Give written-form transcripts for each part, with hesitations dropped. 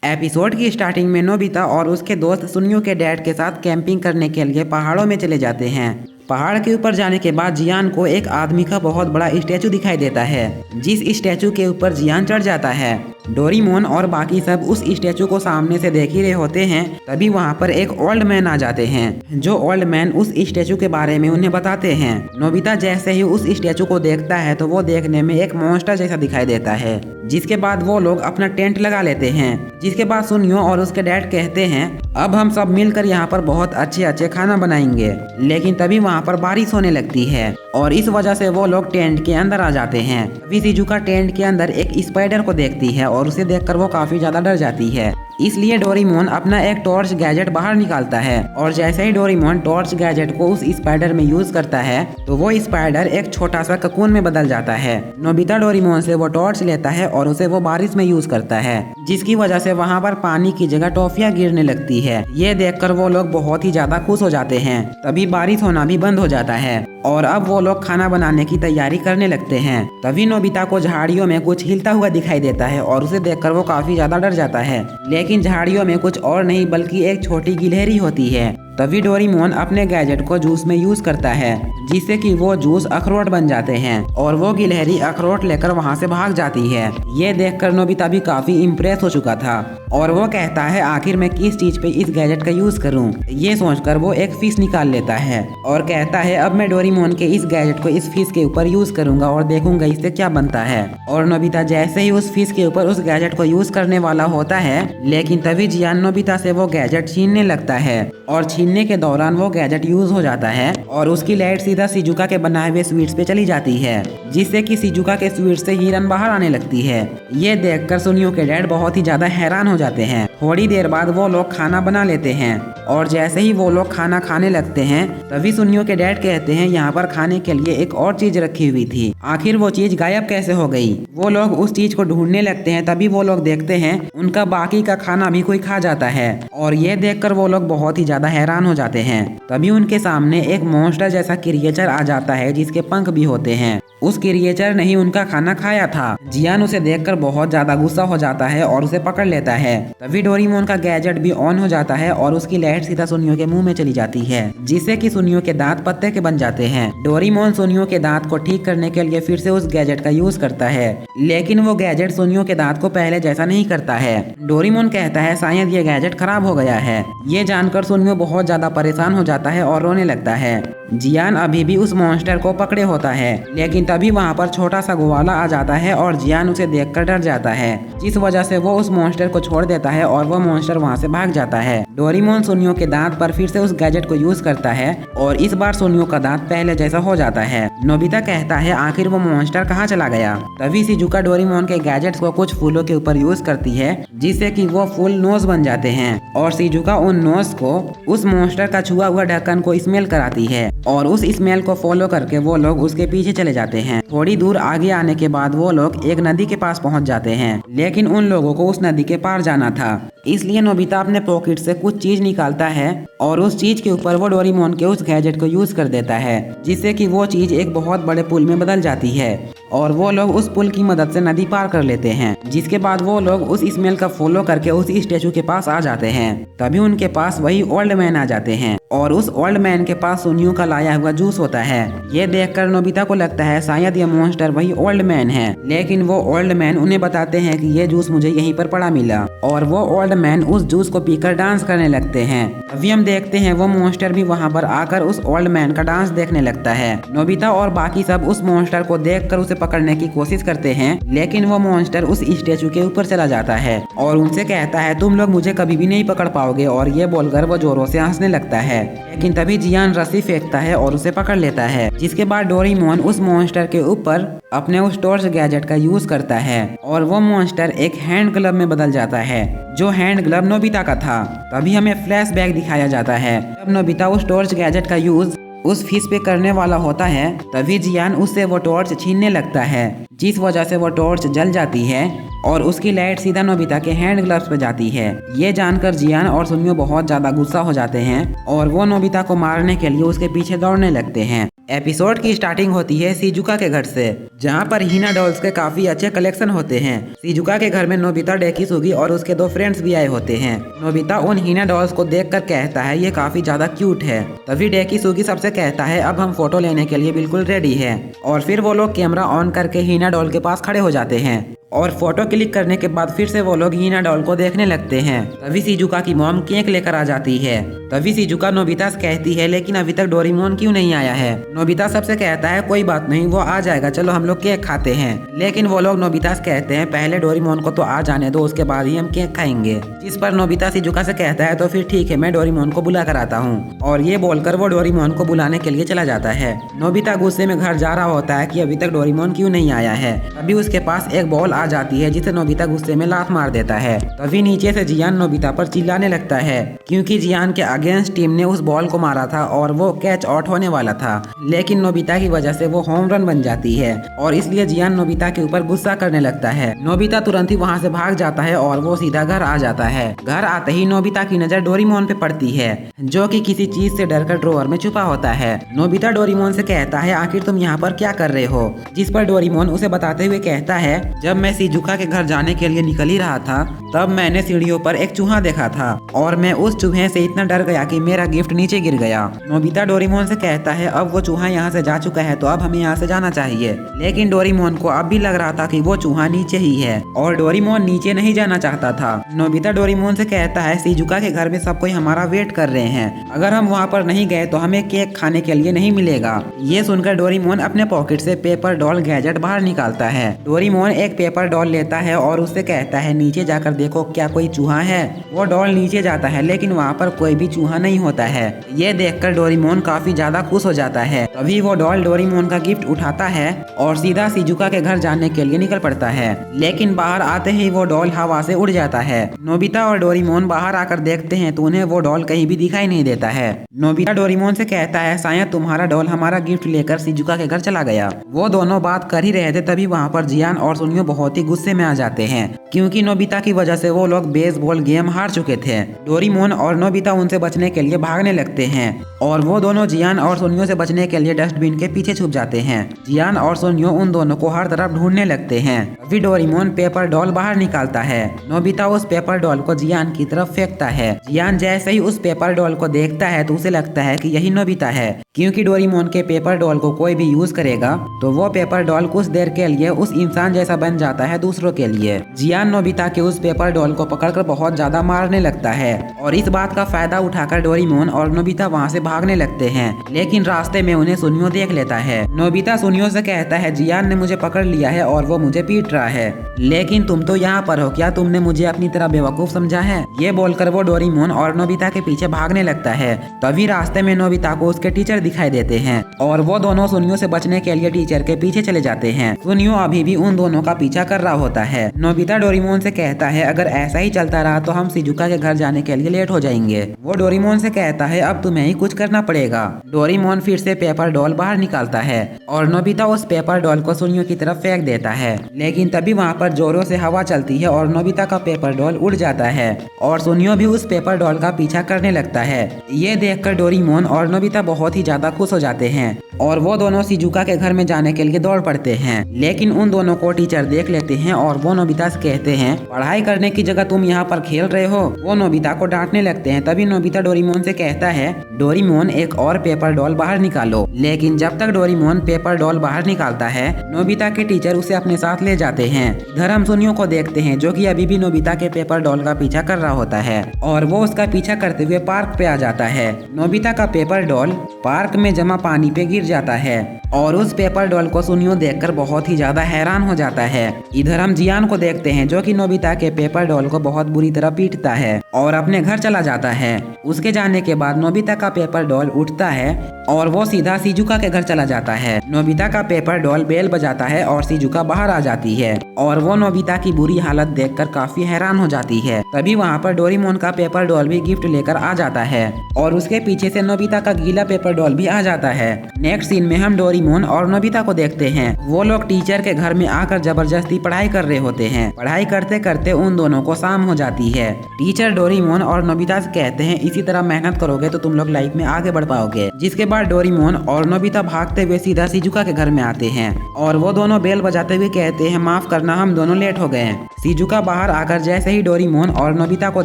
Episode की starting में Nobita और उसके दोस्त सुनियो के डैड के साथ कैंपिंग करने के लिए पहाड़ों में चले जाते हैं। पहाड़ के ऊपर जाने के बाद जियान को एक आदमी का बहुत बड़ा स्टैचू दिखाई देता है। जिस स्टैचू के ऊपर जियान चढ़ जाता है। डोरेमोन और बाकी सब उस स्टैचू को सामने से देख ही रहे होते हैं, तभी वहाँ पर एक ओल्ड मैन आ जाते हैं। जो ओल्ड मैन उस स्टैचू के बारे में उन्हें बताते हैं। नोबिता जैसे ही उस स्टैचू को देखता है तो वो देखने में एक मॉन्स्टर जैसा दिखाई देता है। जिसके बाद वो लोग अपना टेंट लगा लेते हैं। जिसके बाद सुनियो और उसके डैड कहते हैं अब हम सब मिलकर यहाँ पर बहुत अच्छे खाना बनाएंगे। लेकिन तभी वहाँ पर बारिश होने लगती है और इस वजह से वो लोग टेंट के अंदर आ जाते हैं। तभी शिजुका टेंट के अंदर एक स्पाइडर को देखती है और उसे देखकर वो काफी ज्यादा डर जाती है। इसलिए डोरेमोन अपना एक टॉर्च गैजेट बाहर निकालता है और जैसे ही डोरेमोन टॉर्च गैजेट को उस स्पाइडर में यूज करता है तो वो स्पाइडर एक छोटा सा ककून में बदल जाता है। नोबिता डोरेमोन से वो टॉर्च लेता है और उसे वो बारिश में यूज करता है, जिसकी वजह से वहाँ पर पानी की जगह टॉफियाँ गिरने लगती है। ये देखकर वो लोग बहुत ही ज्यादा खुश हो जाते हैं। तभी बारिश होना भी बंद हो जाता है और अब वो लोग खाना बनाने की तैयारी करने लगते हैं। तभी नोबिता को झाड़ियों में कुछ हिलता हुआ दिखाई देता है और उसे देखकर वो काफी ज्यादा डर जाता है। लेकिन झाड़ियों में कुछ और नहीं बल्कि एक छोटी गिलहरी होती है। तभी डोरेमोन अपने गैजेट को जूस में यूज करता है, जिससे कि वो जूस अखरोट बन जाते हैं और वो गिलहरी अखरोट लेकर वहाँ से भाग जाती है। ये देखकर नोबिता भी काफी इम्प्रेस हो चुका था और वो कहता है आखिर मैं किस चीज पे इस गैजेट का यूज करूं। ये सोचकर वो एक फिश निकाल लेता है और कहता है अब मैं डोरेमोन के इस गैजेट को इस फिश के ऊपर यूज करूंगा और देखूंगा इससे क्या बनता है। और नोबिता जैसे ही उस फिश के ऊपर उस गैजेट को यूज करने वाला होता है, लेकिन तभी जियान नोबिता से वो गैजेट छीनने लगता है और छीनने के दौरान वो गैजेट यूज हो जाता है और उसकी लाइट सीधा शिजुका के बनाए हुए स्वीट्स पे चली जाती है, जिससे कि शिजुका के स्वीट्स से हिरन बाहर आने लगती है। ये देखकर सुनियो के डैड बहुत ही ज्यादा हैरान हो जाते हैं। थोड़ी देर बाद वो लोग खाना बना लेते हैं और जैसे ही वो लोग खाना खाने लगते हैं तभी सुनियो के डैड कहते हैं यहाँ पर खाने के लिए एक और चीज रखी हुई थी, आखिर वो चीज गायब कैसे हो गई। वो लोग उस चीज को ढूंढने लगते हैं। तभी वो लोग देखते हैं उनका बाकी का खाना भी कोई खा जाता है और ये देखकर वो लोग बहुत ही ज्यादा हैरान हो जाते हैं। तभी उनके सामने एक मॉन्स्टर जैसा क्रिएचर आ जाता है जिसके पंख भी होते हैं। उस क्रिएचर ने ही उनका खाना खाया था। जियान उसे देखकर बहुत ज्यादा गुस्सा हो जाता है और उसे पकड़ लेता है। तभी डोरेमोन का गैजेट भी ऑन हो जाता है और उसकी लाइट सीधा सुनियो के मुंह में चली जाती है, जिससे कि सुनियो के दांत पत्ते के बन जाते हैं। डोरेमोन सुनियो के दांत को ठीक करने के लिए फिर से उस गैजेट का यूज करता है, लेकिन वो गैजेट सुनियो के दांत को पहले जैसा नहीं करता है। डोरेमोन कहता है शायद ये गैजेट खराब हो गया है। ये जानकर सुनियो बहुत ज्यादा परेशान हो जाता है और रोने लगता है। जियान अभी भी उस मॉन्स्टर को पकड़े होता है, लेकिन तभी वहाँ पर छोटा सा ग्वाला आ जाता है और जियान उसे देखकर डर जाता है, जिस वजह से वो उस मॉन्स्टर को छोड़ देता है और वो मॉन्स्टर वहाँ से भाग जाता है। डोरेमोन सुनियो के दांत पर फिर से उस गैजेट को यूज करता है और इस बार सुनियो का दांत पहले जैसा हो जाता है। नोबिता कहता है आखिर वो मॉन्स्टर कहाँ चला गया। तभी शिजुका डोरेमोन के गैजेट्स को कुछ फूलों के ऊपर यूज करती है, जिससे कि वो फूल नोज बन जाते हैं और शिजुका उन नोज को उस मॉन्स्टर का छुआ हुआ ढक्कन को स्मेल कराती है और उस स्मेल को फॉलो करके वो लोग उसके पीछे चले जाते हैं। थोड़ी दूर आगे आने के बाद वो लोग एक नदी के पास पहुंच जाते हैं, लेकिन उन लोगों को उस नदी के पार जाना था। इसलिए नोबिता अपने पॉकेट से कुछ चीज निकालता है और उस चीज के ऊपर वो डोरेमोन के उस गैजेट को यूज कर देता है, जिससे कि वो चीज एक बहुत बड़े पुल में बदल जाती है और वो लोग उस पुल की मदद से नदी पार कर लेते हैं। जिसके बाद वो लोग उस स्मेल का फॉलो करके उस स्टेचू के पास आ जाते हैं। तभी उनके पास वही ओल्ड मैन आ जाते हैं और उस ओल्ड मैन के पास सुनियो का लाया हुआ जूस होता है। ये देखकर नोबिता को लगता है शायद ये मॉन्स्टर वही ओल्ड मैन है, लेकिन वो ओल्ड मैन उन्हें बताते हैं कि ये जूस मुझे यहीं पर पड़ा मिला और वो ओल्ड मैन उस जूस को पीकर डांस करने लगते हैं। अभी हम देखते हैं वो मॉन्स्टर भी वहाँ पर आकर उस ओल्ड मैन का डांस देखने लगता है। नोबिता और बाकी सब उस मॉन्स्टर को देखकर उसे पकड़ने की कोशिश करते हैं, लेकिन वो मॉन्स्टर उस स्टेचू के ऊपर चला जाता है और उनसे कहता है तुम लोग मुझे कभी भी नहीं पकड़ पाओगे, और ये बोलकर वो जोरों से हंसने लगता है। लेकिन तभी जियान रस्सी फेंकता है और उसे पकड़ लेता है, जिसके बाद डोरेमोन उस मॉन्स्टर के ऊपर अपने उस टॉर्च गैजेट का यूज करता है और वो मॉन्स्टर एक हैंड ग्लव में बदल जाता है, जो हैंड ग्लव नोबिता का था। तभी हमें फ्लैशबैक दिखाया जाता है जब नोबिता उस टॉर्च गैजेट का यूज उस फिश पे करने वाला होता है। तभी जियान उससे वो टॉर्च छीनने लगता है, जिस वजह से वो टॉर्च जल जाती है और उसकी लाइट सीधा नोबिता के हैंड ग्लव्स पे जाती है। ये जानकर जियान और सुनियो बहुत ज्यादा गुस्सा हो जाते हैं और वो नोबिता को मारने के लिए उसके पीछे दौड़ने लगते हैं। एपिसोड की स्टार्टिंग होती है शिजुका के घर से, जहां पर हिना डॉल्स के काफी अच्छे कलेक्शन होते हैं। शिजुका के घर में नोबिता, डेकिसुगी और उसके 2 फ्रेंड्स भी आए होते हैं। नोबिता उन हिना डॉल्स को देखकर कहता है ये काफी ज्यादा क्यूट है। तभी डेकिसुगी सबसे कहता है अब हम फोटो लेने के लिए बिल्कुल रेडी है। और फिर वो लोग कैमरा ऑन करके हिना डॉल के पास खड़े हो जाते हैं और फोटो क्लिक करने के बाद फिर से वो लोग हिना डॉल को देखने लगते हैं। तभी शिजुका की मॉम केक लेकर आ जाती है। तभी शिजुका नोबिता से कहती है लेकिन अभी तक डोरेमोन क्यों नहीं आया है। नोबिता सबसे कहता है कोई बात नहीं, वो आ जाएगा, चलो हम लोग केक खाते हैं। लेकिन वो लोग नोबिता से कहते हैं पहले डोरेमोन को तो आ जाने दो, उसके बाद ही हम केक खाएंगे। जिस पर नोबिता शिजुका से कहता है तो फिर ठीक है, मैं डोरेमोन को बुला कर आता हूँ। और ये बोलकर वो डोरेमोन को बुलाने के लिए चला जाता है। नोबिता गुस्से में घर जा रहा होता है कि अभी तक डोरेमोन क्यों नहीं आया है। तभी उसके पास एक बॉल आ जाती है जिसे नोबिता गुस्से में लात मार देता है। तभी नीचे से जियान नोबिता पर चिल्लाने लगता है क्योंकि जियान के अगेंस्ट टीम ने उस बॉल को मारा था और वो कैच आउट होने वाला था। लेकिन नोबिता की वजह से वो होम रन बन जाती है और इसलिए जियान नोबिता के ऊपर गुस्सा करने लगता है। नोबिता तुरंत ही वहाँ से भाग जाता है और वो सीधा घर आ जाता है। घर आते ही नोबिता की नजर डोरेमोन पे पड़ती है जो कि किसी चीज से डरकर ड्रॉअर में छुपा होता है। नोबिता डोरेमोन से कहता है आखिर तुम यहाँ पर क्या कर रहे हो। जिस पर डोरेमोन उसे बताते हुए कहता है जब मैं शिजुका के घर जाने के लिए निकल ही रहा था तब मैंने सीढ़ियों पर एक चूहा देखा था और मैं उस चूहे से इतना डर गया कि मेरा गिफ्ट नीचे गिर गया। नोबिता डोरेमोन से कहता है अब वो चूहा यहाँ से जा चुका है तो अब हमें यहाँ से जाना चाहिए। लेकिन डोरेमोन को अब भी लग रहा था कि वो चूहा नीचे ही है और डोरेमोन नीचे नहीं जाना चाहता था। नोबिता डोरेमोन से कहता है शिजुका के घर में सब कोई हमारा वेट कर रहे हैं, अगर हम वहाँ पर नहीं गए तो हमें केक खाने के लिए नहीं मिलेगा। ये सुनकर डोरेमोन अपने पॉकेट से पेपर डॉल गैजेट बाहर निकालता है। डोरेमोन एक पेपर डॉल लेता है और उससे कहता है नीचे जाकर देखो क्या कोई चूहा है। वो डॉल नीचे जाता है लेकिन वहाँ पर कोई भी चूहा नहीं होता है। ये देखकर डोरेमोन काफी ज्यादा खुश हो जाता है। तभी वो डॉल डोरेमोन का गिफ्ट उठाता है और सीधा शिजुका के घर जाने के लिए निकल पड़ता है। लेकिन बाहर आते ही वो डॉल हवा से उड़ जाता है। नोबिता और डोरेमोन बाहर आकर देखते हैं तो उन्हें वो डॉल कहीं भी दिखाई नहीं देता है। नोबिता डोरेमोन से कहता है शायद तुम्हारा डॉल हमारा गिफ्ट लेकर शिजुका के घर चला गया। वो दोनों बात कर ही रहे थे तभी वहाँ पर जियान और सुनियो बहुत ही गुस्से में आ जाते हैं क्योंकि नोबिता की वजह से वो लोग बेसबॉल गेम हार चुके थे। डोरेमोन और नोबिता उनसे बचने के लिए भागने लगते हैं और वो दोनों जियान और सुनियो से बचने के लिए डस्टबिन के पीछे छुप जाते हैं। जियान और सुनियो उन दोनों को हर तरफ ढूंढने लगते हैं। तभी डोरेमोन पेपर डॉल बाहर निकालता है। नोबिता उस पेपर डॉल को जियान की तरफ फेंकता है। जियान जैसे ही उस पेपर डॉल को देखता है तो उसे लगता है कि यही नोबिता है क्योंकि डोरेमोन के पेपर डॉल को कोई भी यूज करेगा तो वो पेपर डॉल कुछ देर के लिए उस इंसान जैसा बन जाता है दूसरों के लिए। जियान नोबिता के उस पेपर डॉल को पकड़कर बहुत ज्यादा मारने लगता है और इस बात का फायदा उठाकर डोरेमोन और नोबिता वहाँ से भागने लगते हैं। लेकिन रास्ते में उन्हें सुनियो देख लेता है। नोबिता सुनियो से कहता है जियान ने मुझे पकड़ लिया है और वो मुझे पीट रहा है, लेकिन तुम तो यहाँ पर हो, क्या तुमने मुझे अपनी तरह बेवकूफ समझा है। ये बोलकर वो डोरेमोन और नोबिता के पीछे भागने लगता है। तभी रास्ते में नोबिता को उसके टीचर दिखाई देते हैं और वो दोनों सुनियो से बचने के लिए टीचर के पीछे चले जाते हैं। सुनियो अभी भी उन दोनों का पीछा कर रहा होता है। नोबिता डोरेमोन से कहता है अगर ऐसा ही चलता रहा तो हम शिजुका के घर जाने के लिए लेट हो जाएंगे। वो डोरेमोन से कहता है अब तुम्हें ही कुछ करना पड़ेगा। डोरेमोन फिर से पेपर डॉल बाहर निकालता है और नोबिता उस पेपर डॉल को सुनियो की तरफ फेंक देता है। लेकिन तभी वहाँ पर जोरों से हवा चलती है और नोबिता का पेपर डॉल उड़ जाता है और सुनियो भी उस पेपर डॉल का पीछा करने लगता है। ये देखकर डोरेमोन और नोबिता बहुत ही ज्यादा खुश हो जाते हैं और वो दोनों शिजुका के घर में जाने के लिए दौड़ पड़ते हैं। लेकिन उन दोनों को टीचर देख लेते हैं और वो नोबिता से कहते हैं पढ़ाई करने की जगह तुम यहाँ पर खेल रहे हो। वो नोबिता को डांटने लगते हैं। तभी नोबिता डोरेमोन से कहता है डोरेमोन एक और पेपर डॉल बाहर निकालो। लेकिन जब तक डोरेमोन पेपर डॉल बाहर निकालता है नोबिता के टीचर उसे अपने साथ ले जाते हैं। इधर हम सुनियो को देखते हैं जो कि अभी भी नोबिता के पेपर डॉल का पीछा कर रहा होता है और वो उसका पीछा करते हुए पार्क पे आ जाता है। नोबिता का पेपर डॉल पार्क में जमा पानी पे गिर जाता है और उस पेपर डॉल को सुनियो देखकर बहुत ही ज्यादा हैरान हो जाता है। इधर हम जियान को देखते हैं जो कि नोबिता के पेपर डॉल को बहुत बुरी तरह पीटता है और अपने घर चला जाता है। उसके जाने के बाद नोबिता का पेपर डॉल उठता है और वो सीधा शिजुका के घर चला जाता है। नोबिता का पेपर डॉल बेल बजाता है और शिजुका बाहर आ जाती है और वो नोबिता की बुरी हालत देखकर काफी हैरान हो जाती है। तभी वहाँ पर डोरेमोन का पेपर डॉल भी गिफ्ट लेकर आ जाता है और उसके पीछे से नोबिता का गीला पेपर डॉल भी आ जाता है। नेक्स्ट नेक्स्ट सीन में हम डोरेमोन और नोबिता को देखते हैं। वो लोग टीचर के घर में आकर जबरदस्ती पढ़ाई कर रहे होते हैं। पढ़ाई करते करते उन दोनों को शाम हो जाती है। टीचर डोरेमोन और नोबिता से कहते हैं इसी तरह मेहनत करोगे तो तुम लोग लाइफ में आगे बढ़ पाओगे। जिसके बाद डोरेमोन और नोबिता भागते हुए सीधा शिजुका के घर में आते हैं और वो दोनों बेल बजाते हुए कहते हैं माफ करना हम दोनों लेट हो गए। शिजुका बाहर आकर जैसे ही डोरेमोन और नोबिता को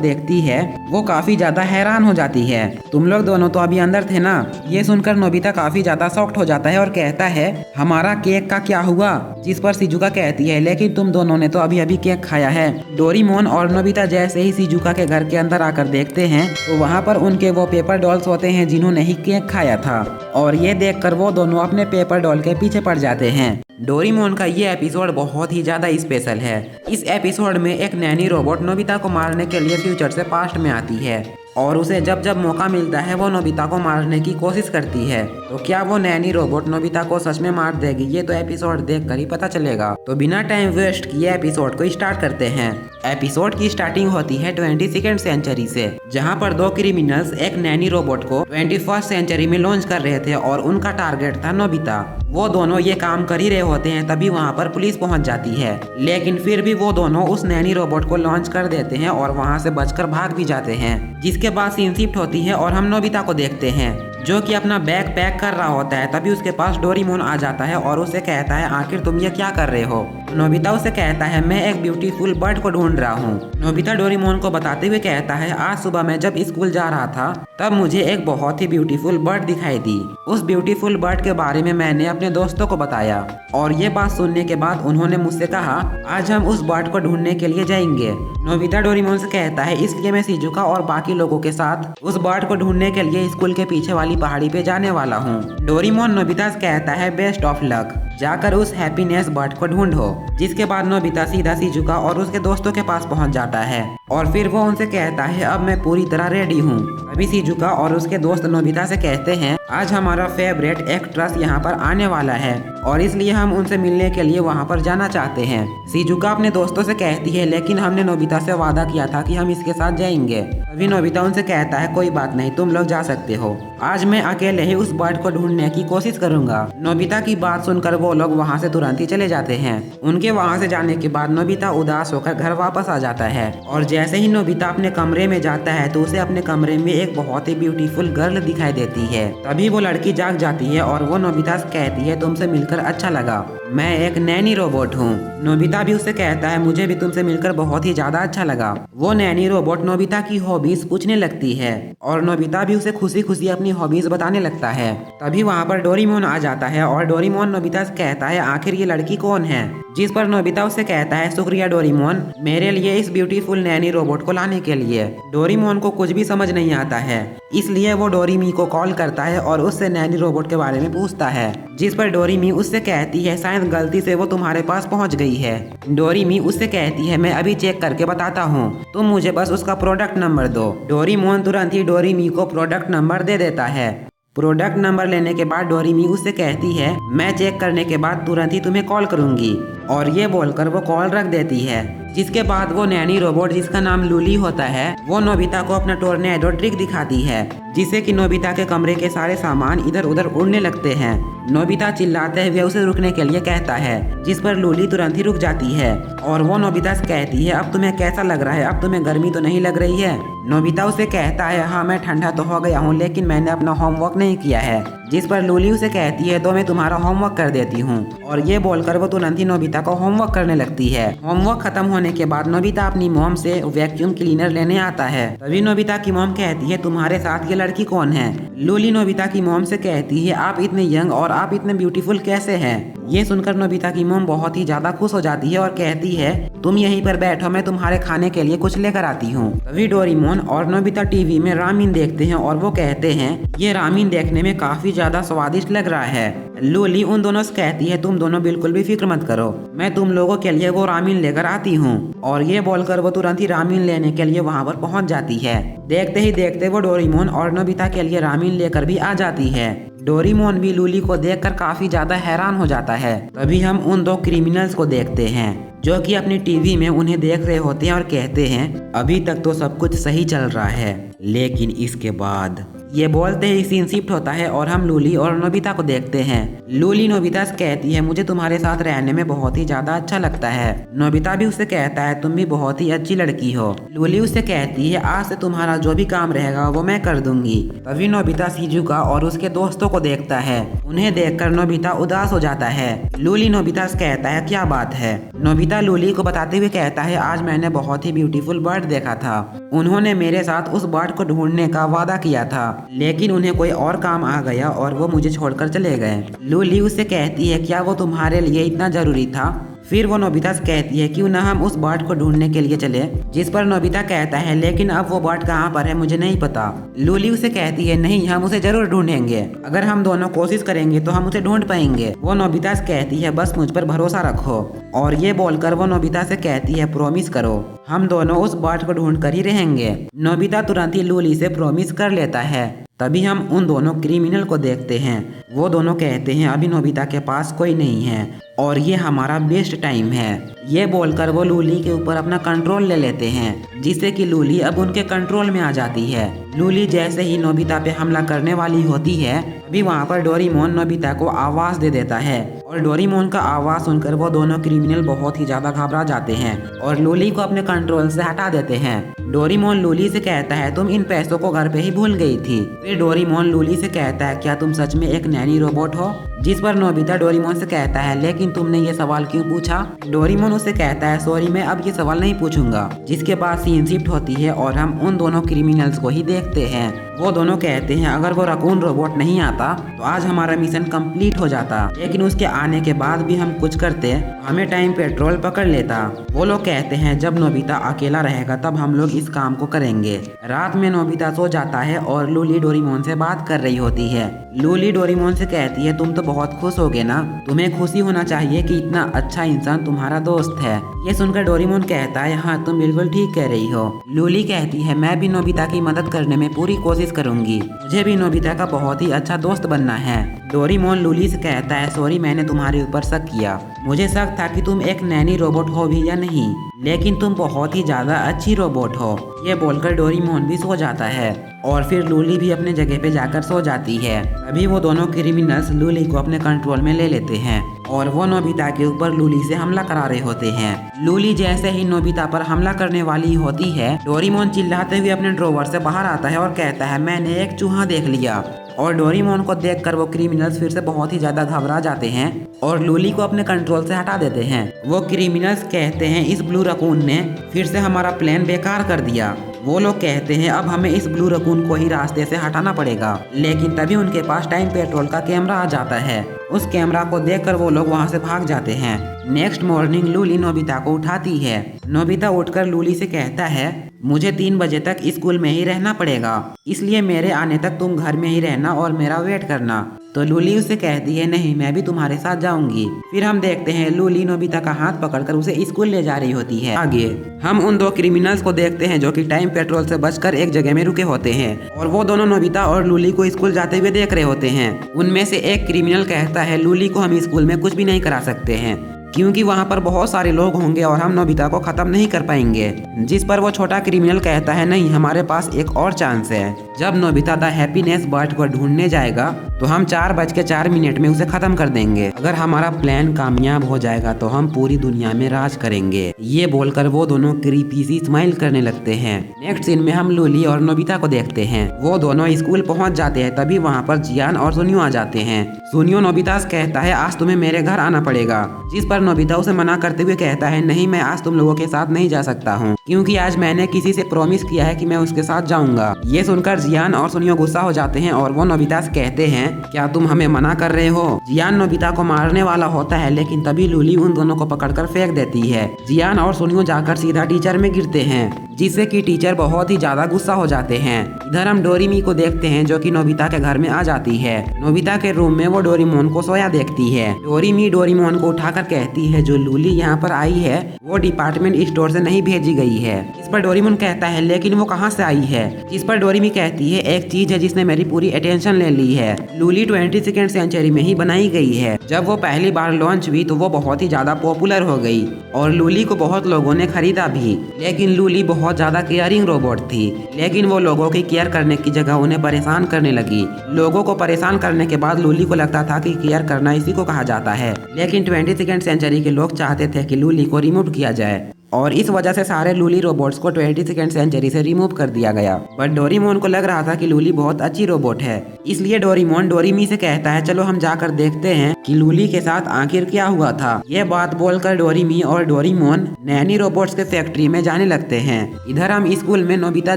देखती है वो काफी ज्यादा हैरान हो जाती है। तुम लोग दोनों तो अभी अंदर थे ना। ये सुनकर नोबिता काफी ज्यादा शॉक्ड हो जाता है और कहता है हमारा केक का क्या हुआ। जिस पर शिजुका कहती है लेकिन तुम दोनों ने तो अभी अभी केक खाया है। डोरेमोन और नोबिता जैसे ही शिजुका के घर के अंदर आकर देखते हैं तो वहाँ पर उनके वो पेपर डॉल्स होते हैं जिन्होंने ही केक खाया था और ये देखकर वो दोनों अपने पेपर डॉल के पीछे पड़ जाते हैं। डोरेमोन का ये एपिसोड बहुत ही ज्यादा स्पेशल है। इस एपिसोड में एक नैनी रोबोट नोबिता को मारने के लिए फ्यूचर से पास्ट में आती है और उसे जब जब मौका मिलता है वो नोबिता को मारने की कोशिश करती है। तो क्या वो नैनी रोबोट नोबिता को सच में मार देगी ये तो एपिसोड देखकर ही पता चलेगा। तो बिना टाइम वेस्ट किए एपिसोड को स्टार्ट करते हैं। एपिसोड की स्टार्टिंग होती है 22nd सेंचुरी से, जहां पर दो क्रिमिनल्स एक नैनी रोबोट को 21st सेंचुरी में लॉन्च कर रहे थे और उनका टारगेट था नोबिता। वो दोनों ये काम कर ही रहे होते हैं तभी वहाँ पर पुलिस पहुँच जाती है, लेकिन फिर भी वो दोनों उस नैनी रोबोट को लॉन्च कर देते हैं और वहाँ से बचकर भाग भी जाते हैं। जिसके बाद सीन शिफ्ट होती है और हम नोबिता को देखते हैं जो कि अपना बैग पैक कर रहा होता है। तभी उसके पास डोरेमोन आ जाता है और उसे कहता है आखिर तुम ये क्या कर रहे हो। नोबिता उसे कहता है मैं एक ब्यूटीफुल बर्ड को ढूंढ रहा हूँ। नोबिता डोरेमोन को बताते हुए कहता है आज सुबह मैं जब स्कूल जा रहा था तब मुझे एक बहुत ही ब्यूटीफुल बर्ड दिखाई दी। उस ब्यूटीफुल बर्ड के बारे में मैंने अपने दोस्तों को बताया और ये बात सुनने के बाद उन्होंने मुझसे कहा आज हम उस बर्ड को ढूंढने के लिए जाएंगे। नोबिता डोरेमोन से कहता है इसलिए मैं शिजुका और बाकी लोगों के साथ उस बर्ड को ढूंढने के लिए स्कूल के पीछे वाली पहाड़ी पे जाने वाला हूँ। डोरेमोन नोबिता से कहता है बेस्ट ऑफ लक, जाकर उस हैप्पीनेस बर्ड को ढूंढो। जिसके बाद नोबिता सीधा शिजुका और उसके दोस्तों के पास पहुंच जाता है और फिर वो उनसे कहता है अब मैं पूरी तरह रेडी हूँ। अभी शिजुका और उसके दोस्त नोबिता से कहते हैं आज हमारा फेवरेट एक्ट्रेस यहाँ पर आने वाला है और इसलिए हम उनसे मिलने के लिए वहाँ पर जाना चाहते हैं। शिजुका अपने दोस्तों से कहती है लेकिन हमने नोबिता से वादा किया था कि हम इसके साथ जाएंगे। अभी नोबिता उनसे कहता है कोई बात नहीं तुम लोग जा सकते हो, आज मैं अकेले ही उस बर्ड को ढूंढने की कोशिश करूंगा। नोबिता की बात सुनकर वो लोग वहाँ से तुरंत ही चले जाते हैं। उनके वहाँ से जाने के बाद नोबिता उदास होकर घर वापस आ जाता है और जैसे ही नोबिता अपने कमरे में जाता है तो उसे अपने कमरे में एक बहुत ही ब्यूटीफुल गर्ल दिखाई देती है। तभी वो लड़की जाग जाती है और वो नोबिता से कहती है तुमसे मिलकर अच्छा लगा, मैं एक नैनी रोबोट हूँ। नोबिता भी उससे कहता है मुझे भी तुमसे मिलकर बहुत ही ज्यादा अच्छा लगा। वो नैनी रोबोट नोबिता की हॉबीज पूछने लगती है और नोबिता भी उसे खुशी खुशी अपनी हॉबीज बताने लगता है। तभी वहाँ पर डोरेमोन आ जाता है और डोरेमोन नोबिता से कहता है आखिर ये लड़की कौन है। जिस पर नोबिता उससे कहता है शुक्रिया डोरेमोन मेरे लिए इस ब्यूटीफुल नैनी रोबोट को लाने के लिए। डोरेमोन को कुछ भी समझ नहीं आता है इसलिए वो डोरेमी को कॉल करता है और उससे नैनी रोबोट के बारे में पूछता है। जिस पर डोरेमी उससे कहती है शायद गलती से वो तुम्हारे पास पहुंच गई है। डोरेमी उससे कहती है मैं अभी चेक करके बताता हूँ, तुम मुझे बस उसका प्रोडक्ट नंबर दो। डोरेमोन तुरंत ही डोरेमी को प्रोडक्ट नंबर दे देता है। प्रोडक्ट नंबर लेने के बाद डोरेमी उससे कहती है मैं चेक करने के बाद तुरंत ही तुम्हें कॉल करूंगी और ये बोलकर वो कॉल रख देती है। जिसके बाद वो नैनी रोबोट जिसका नाम लूली होता है वो नोबिता को अपना टोर्नेडो ट्रिक दिखाती है जिससे कि नोबिता के कमरे के सारे सामान इधर उधर उड़ने लगते हैं। नोबिता चिल्लाते हुए उसे रुकने के लिए कहता है जिस पर लूली तुरंत ही रुक जाती है और वो नोबिता से कहती है अब तुम्हें कैसा लग रहा है, अब तुम्हें गर्मी तो नहीं लग रही है। नोबिता उसे कहता है हाँ मैं ठंडा तो हो गया हूँ लेकिन मैंने अपना होमवर्क नहीं किया है। जिस पर लूली उसे कहती है तो मैं तुम्हारा होमवर्क कर देती हूँ और ये बोलकर वो तुरंत ही नोबिता को होमवर्क करने लगती है। होमवर्क खत्म होने के बाद नोबिता अपनी मॉम से वैक्यूम क्लीनर लेने आता है। तभी नोबिता की मॉम कहती है तुम्हारे साथ ये लड़की कौन है। लूली नोबिता की मॉम से कहती है आप इतने यंग और आप इतने ब्यूटीफुल कैसे हैं। ये सुनकर नोबिता की मॉम बहुत ही ज्यादा खुश हो जाती है और कहती है तुम यहीं पर बैठो मैं तुम्हारे खाने के लिए कुछ लेकर आती हूँ। तभी डोरेमोन और नोबिता टीवी में रामीन देखते हैं और वो कहते हैं ये रामीन देखने में काफी ज्यादा स्वादिष्ट लग रहा है। लूली उन दोनों से कहती है तुम दोनों बिल्कुल भी फिक्र मत करो, मैं तुम लोगों के लिए वो रामीन लेकर आती हूँ। और ये बोलकर वो तुरंत ही रामीन लेने के लिए वहाँ पर पहुँच जाती है। देखते ही देखते वो डोरेमोन और नोबिता के लिए रामीन लेकर भी आ जाती है। डोरेमोन भी लूली को देखकर काफी ज्यादा हैरान हो जाता है। तभी हम उन दो क्रिमिनल्स को देखते हैं जो कि अपनी टीवी में उन्हें देख रहे होते हैं और कहते हैं अभी तक तो सब कुछ सही चल रहा है लेकिन इसके बाद ये बोलते ही सीन शिफ्ट होता है और हम लूली और नोबिता को देखते हैं। लूली नोबिता से कहती है मुझे तुम्हारे साथ रहने में बहुत ही ज्यादा अच्छा लगता है। नोबिता भी उससे कहता है तुम भी बहुत ही अच्छी लड़की हो। लूली उससे कहती है आज से तुम्हारा जो भी काम रहेगा वो मैं कर दूंगी। तभी नोबिता शिजुका और उसके दोस्तों को देखता है। उन्हें देखकर नोबिता उदास हो जाता है। लूली नोबिता से कहता है क्या बात है। नोबिता लूली को बताते हुए कहता है आज मैंने बहुत ही ब्यूटीफुल बर्ड देखा था। उन्होंने मेरे साथ उस बर्ड को ढूंढने का वादा किया था, लेकिन उन्हें कोई और काम आ गया और वो मुझे छोड़कर चले गए। लूली उससे कहती है क्या वो तुम्हारे लिए इतना जरूरी था। फिर वो नोबिता से कहती है क्यों ना हम उस बर्ड को ढूंढने के लिए चले। जिस पर नोबिता कहता है लेकिन अब वो बर्ड कहाँ पर है मुझे नहीं पता। लूली उसे कहती है नहीं हम उसे जरूर ढूंढेंगे, अगर हम दोनों कोशिश करेंगे तो हम उसे ढूंढ पाएंगे। वो नोबिता से कहती है बस मुझ पर भरोसा रखो। और ये बोलकर वो नोबिता से कहती है प्रॉमिस करो हम दोनों उस बर्ड को ढूंढ कर ही रहेंगे। नोबिता तुरंत ही लूली से प्रॉमिस कर लेता है। तभी हम उन दोनों क्रिमिनल को देखते हैं। वो दोनों कहते हैं अभी नोबिता के पास कोई नहीं है और ये हमारा बेस्ट टाइम है। ये बोलकर वो लूली के ऊपर अपना कंट्रोल ले लेते हैं, जिससे कि लूली अब उनके कंट्रोल में आ जाती है। लूली जैसे ही नोबिता पे हमला करने वाली होती है अभी वहाँ पर डोरेमोन नोबिता को आवाज दे देता है और डोरेमोन का आवाज सुनकर वो दोनों क्रिमिनल बहुत ही ज्यादा घबरा जाते हैं और लूली को अपने कंट्रोल से हटा देते हैं। डोरेमोन लूली से कहता है तुम इन पैसों को घर पे ही भूल गई थी। फिर डोरेमोन लूली से कहता है क्या तुम सच में एक नैनी रोबोट हो। जिस पर नोबिता डोरेमोन से कहता है लेकिन तुमने ये सवाल क्यों पूछा। डोरेमोन उससे कहता है सॉरी मैं अब ये सवाल नहीं पूछूंगा। जिसके बाद सीन शिफ्ट होती है और हम उन दोनों क्रिमिनल्स को ही देखते हैं। वो दोनों कहते हैं अगर वो रकून रोबोट नहीं आता तो आज हमारा मिशन कंप्लीट हो जाता, लेकिन उसके आने के बाद भी हम कुछ करते हमें टाइम पेट्रोल पकड़ लेता। वो लोग कहते हैं जब नोबिता अकेला रहेगा तब हम लोग इस काम को करेंगे। रात में नोबिता सो जाता है और लूली डोरेमोन से बात कर रही होती है। लूली डोरेमोन से कहती है तुम तो बहुत खुश होगे ना, तुम्हें खुशी होना चाहिए कि इतना अच्छा इंसान तुम्हारा दोस्त है। ये सुनकर डोरेमोन कहता है हाँ तुम बिल्कुल ठीक कह रही हो। लूली कहती है मैं भी नोबिता की मदद करने में पूरी कोशिश करूंगी, मुझे भी नोबिता का बहुत ही अच्छा दोस्त बनना है। डोरेमोन लूली से कहता है सॉरी मैंने तुम्हारे ऊपर शक किया, मुझे शक था कि तुम एक नैनी रोबोट हो भी या नहीं, लेकिन तुम बहुत ही ज्यादा अच्छी रोबोट हो। ये बोलकर डोरेमोन भी सो जाता है और फिर लूली भी अपने जगह पे जाकर सो जाती है। अभी वो दोनों क्रिमिनल्स लूली को अपने कंट्रोल में ले लेते हैं और वो नोबिता के ऊपर लूली से हमला करा रहे होते हैं। लूली जैसे ही नोबिता पर हमला करने वाली होती है डोरेमोन चिल्लाते हुए अपने ड्रॉवर से बाहर आता है और कहता है मैंने एक चूहा देख लिया। और डोरेमोन को देखकर वो क्रिमिनल्स फिर से बहुत ही ज्यादा घबरा जाते हैं और लूली को अपने कंट्रोल से हटा देते हैं। वो क्रिमिनल्स कहते हैं इस ब्लू रकून ने फिर से हमारा प्लान बेकार कर दिया। वो लोग कहते हैं अब हमें इस ब्लू रकून को ही रास्ते से हटाना पड़ेगा, लेकिन तभी उनके पास टाइम पेट्रोल का कैमरा आ जाता है। उस कैमरा को देखकर वो लोग वहाँ से भाग जाते हैं। नेक्स्ट मॉर्निंग लूली नोबिता को उठाती है। नोबिता उठकर लूली से कहता है मुझे 3 बजे तक स्कूल में ही रहना पड़ेगा, इसलिए मेरे आने तक तुम घर में ही रहना और मेरा वेट करना। तो लूली उससे कहती है नहीं मैं भी तुम्हारे साथ जाऊंगी। फिर हम देखते हैं लूली नोबिता का हाथ पकड़कर उसे स्कूल ले जा रही होती है। आगे हम उन दो क्रिमिनल्स को देखते हैं जो कि टाइम पेट्रोल से बचकर एक जगह में रुके होते हैं और वो दोनों नोबिता और लूली को स्कूल जाते हुए देख रहे होते हैं। उनमें से एक क्रिमिनल कहता है लूली को हम स्कूल में कुछ भी नहीं करा सकते हैं क्योंकि वहाँ पर बहुत सारे लोग होंगे और हम नोबिता को खत्म नहीं कर पाएंगे। जिस पर वो छोटा क्रिमिनल कहता है नहीं हमारे पास एक और चांस है। जब नोबिता द हैप्पीनेस बर्ड को ढूंढने जाएगा तो हम 4:04 में उसे खत्म कर देंगे। अगर हमारा प्लान कामयाब हो जाएगा तो हम पूरी दुनिया में राज करेंगे। ये बोलकर वो दोनों क्रीपी सी स्माइल करने लगते हैं। नेक्स्ट सीन में हम लूली और नोबिता को देखते हैं। वो दोनों स्कूल पहुंच जाते हैं। तभी वहाँ पर जियान और सुनियो आ जाते हैं। सुनियो नोबिता से कहता है आज तुम्हें मेरे घर आना पड़ेगा। जिस पर नोबिता उसे मना करते हुए कहता है नहीं मैं आज तुम लोगों के साथ नहीं जा सकता हूँ क्योंकि आज मैंने किसी से प्रॉमिस किया है कि मैं उसके साथ जाऊंगा। ये सुनकर जियान और सुनियो गुस्सा हो जाते हैं और वो नोबिता से कहते हैं क्या तुम हमें मना कर रहे हो। जियान नोबिता को मारने वाला होता है लेकिन तभी लूली उन दोनों को पकड़कर फेंक देती है। जियान और सुनियो जाकर सीधा टीचर में गिरते हैं जिससे कि टीचर बहुत ही ज्यादा गुस्सा हो जाते हैं। इधर हम डोरेमी को देखते हैं जो कि नोबिता के घर में आ जाती है। नोबिता के रूम में वो डोरेमोन को सोया देखती है। डोरेमी डोरेमोन को उठाकर कहती है जो लूली यहाँ पर आई है वो डिपार्टमेंट स्टोर से नहीं भेजी गई है। इस पर डोरेमोन कहता है लेकिन वो कहाँ से आई है। इस पर डोरेमी कहती है एक चीज है जिसने मेरी पूरी अटेंशन ले ली है। लूली 22nd सेंचुरी में ही बनाई गई है। जब वो पहली बार लॉन्च हुई तो वो बहुत ही ज्यादा पॉपुलर हो गई और लूली को बहुत लोगों ने खरीदा भी, लेकिन लूली बहुत ज्यादा केयरिंग रोबोट थी, लेकिन वो लोगों की केयर करने की जगह उन्हें परेशान करने लगी। लोगों को परेशान करने के बाद लूली को लगता था कि केयर करना इसी को कहा जाता है, लेकिन 22वीं सेंचुरी के लोग चाहते थे कि लूली को रिमूव किया जाए और इस वजह से सारे लूली रोबोट्स को 22वीं सेंचुरी से रिमूव कर दिया गया। बट डोरेमोन को लग रहा था कि लूली बहुत अच्छी रोबोट है, इसलिए डोरेमोन डोरेमी से कहता है चलो हम जाकर देखते हैं कि लूली के साथ आखिर क्या हुआ था। यह बात बोलकर डोरेमी और डोरेमोन नैनी रोबोट्स के फैक्ट्री में जाने लगते हैं। इधर हम स्कूल में नोबिता,